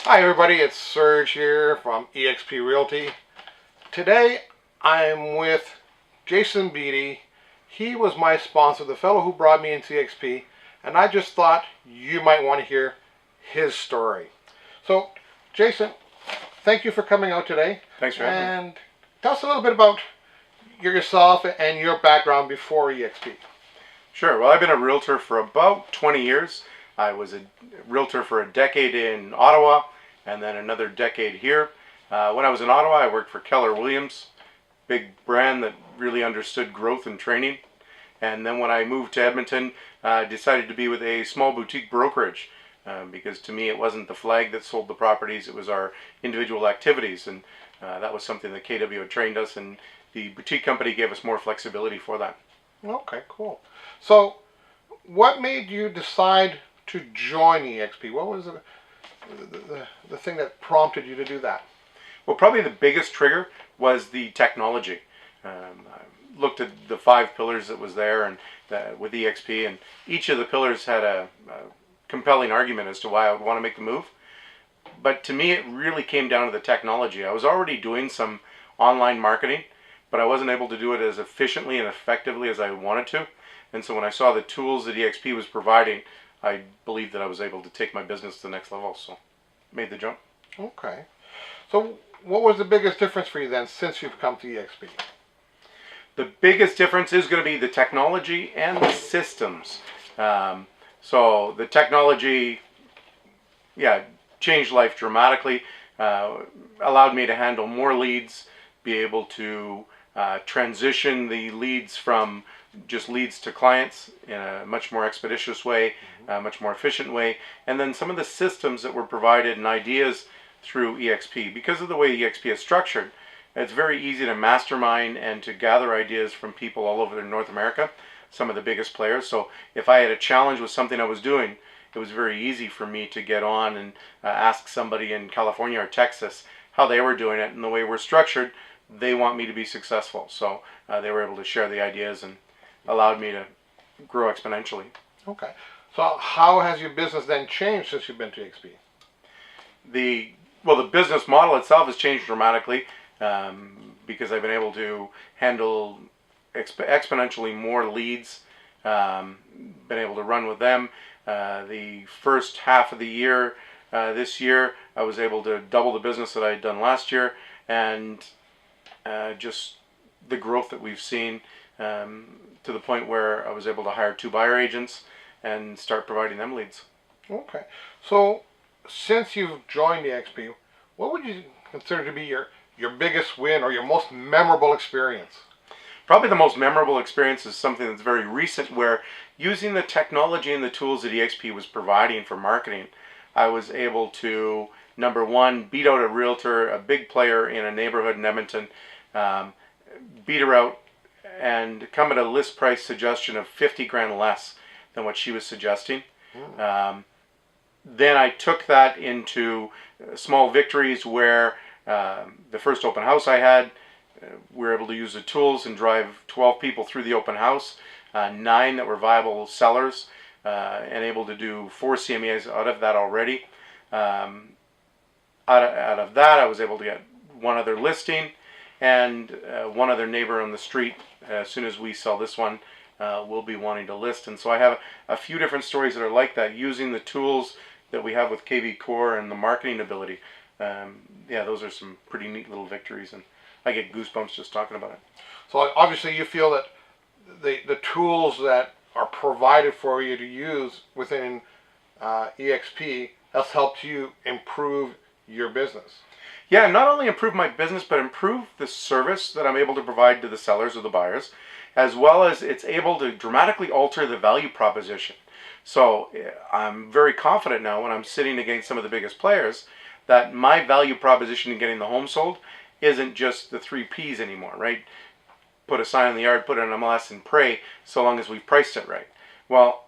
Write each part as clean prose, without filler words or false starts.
Hi everybody, it's Serge here from EXP Realty. Today I'm with Jason Beattie. He was my sponsor, the fellow who brought me into EXP, and I just thought you might want to hear his story. So, Jason, thank you for coming out today. Thanks for having me. And tell us a little bit about yourself and your background before EXP. Sure. Well, I've been a realtor for about 20 years. I was a realtor for a decade in Ottawa and then another decade here. When I was in Ottawa, I worked for Keller Williams, big brand that really understood growth and training. And then when I moved to Edmonton, I decided to be with a small boutique brokerage because to me it wasn't the flag that sold the properties, it was our individual activities. And that was something that KW had trained us, and the boutique company gave us more flexibility for that. Okay, cool. So, what made you decide to join EXP? What was the thing that prompted you to do that? Well, probably the biggest trigger was the technology. I looked at the 5 pillars that was there and with EXP, and each of the pillars had a compelling argument as to why I would want to make the move. But to me, it really came down to the technology. I was already doing some online marketing, but I wasn't able to do it as efficiently and effectively as I wanted to. And so when I saw the tools that EXP was providing, I believed that I was able to take my business to the next level, so made the jump. Okay. So what was the biggest difference for you then since you've come to EXP? The biggest difference is going to be the technology and the systems. So the technology, changed life dramatically, allowed me to handle more leads, be able to transition the leads from just leads to clients in a much more expeditious way, much more efficient way. And then some of the systems that were provided and ideas through EXP. Because of the way EXP is structured, it's very easy to mastermind and to gather ideas from people all over North America, some of the biggest players. So if I had a challenge with something I was doing, it was very easy for me to get on and ask somebody in California or Texas how they were doing it. And the way we're structured, they want me to be successful. So they were able to share the ideas and allowed me to grow exponentially. Okay. So how has your business then changed since you've been to EXP? The business model itself has changed dramatically because I've been able to handle exponentially more leads, been able to run with them. The first half of the year, this year, I was able to double the business that I had done last year, and just the growth that we've seen to the point where I was able to hire 2 buyer agents and start providing them leads. Okay. So since you've joined EXP, what would you consider to be your biggest win or your most memorable experience? Probably the most memorable experience is something that's very recent, where using the technology and the tools that EXP was providing for marketing, I was able to, number one, beat out a realtor, a big player in a neighborhood in Edmonton, beat her out and come at a list price suggestion of 50 grand less than what she was suggesting. Then I took that into small victories where the first open house I had, we were able to use the tools and drive 12 people through the open house, 9 that were viable sellers, and able to do 4 CMEs out of that already. Out of that, I was able to get 1 other listing and 1 other neighbor on the street. As soon as we sell this one, we'll be wanting to list. And so I have a few different stories that are like that, using the tools that we have with KV Core and the marketing ability. Those are some pretty neat little victories, and I get goosebumps just talking about it. So obviously you feel that the tools that are provided for you to use within EXP has helped you improve your business. Yeah, not only improve my business, but improve the service that I'm able to provide to the sellers or the buyers, as well as it's able to dramatically alter the value proposition. So I'm very confident now when I'm sitting against some of the biggest players that my value proposition in getting the home sold isn't just the 3 Ps anymore, right? Put a sign in the yard, put it on MLS, and pray, so long as we've priced it right. Well,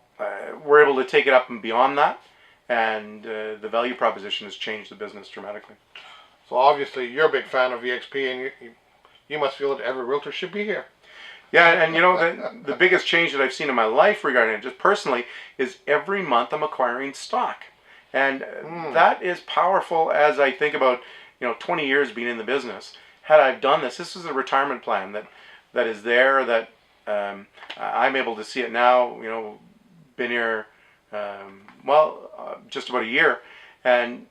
we're able to take it up and beyond that, and the value proposition has changed the business dramatically. So obviously you're a big fan of EXP, and you must feel that every realtor should be here. Yeah, and you know, the biggest change that I've seen in my life regarding it, just personally, is every month I'm acquiring stock. And that is powerful as I think about, 20 years being in the business. Had I done this, this is a retirement plan that is there, that I'm able to see it now, been here, just about a year. And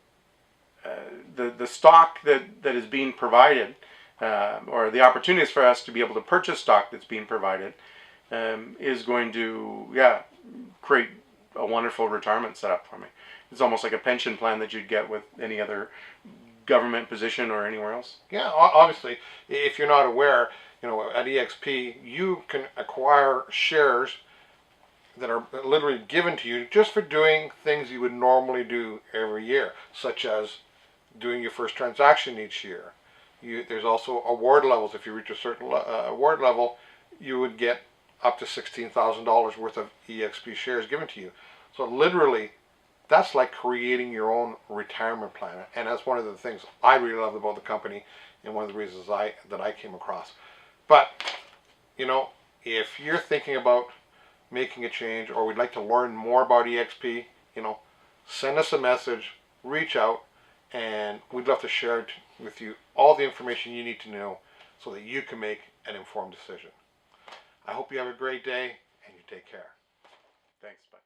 the stock that is being provided, or the opportunities for us to be able to purchase stock that's being provided, is going to, create a wonderful retirement setup for me. It's almost like a pension plan that you'd get with any other government position or anywhere else. Yeah, obviously, if you're not aware, at EXP, you can acquire shares that are literally given to you just for doing things you would normally do every year, such as doing your first transaction each year. There's also award levels. If you reach a certain award level, you would get up to $16,000 worth of EXP shares given to you. So literally, that's like creating your own retirement plan, and that's one of the things I really love about the company, and one of the reasons that I came across. But if you're thinking about making a change, or would like to learn more about EXP, send us a message, reach out, and we'd love to share with you all the information you need to know so that you can make an informed decision. I hope you have a great day, and you take care. Thanks. Bye.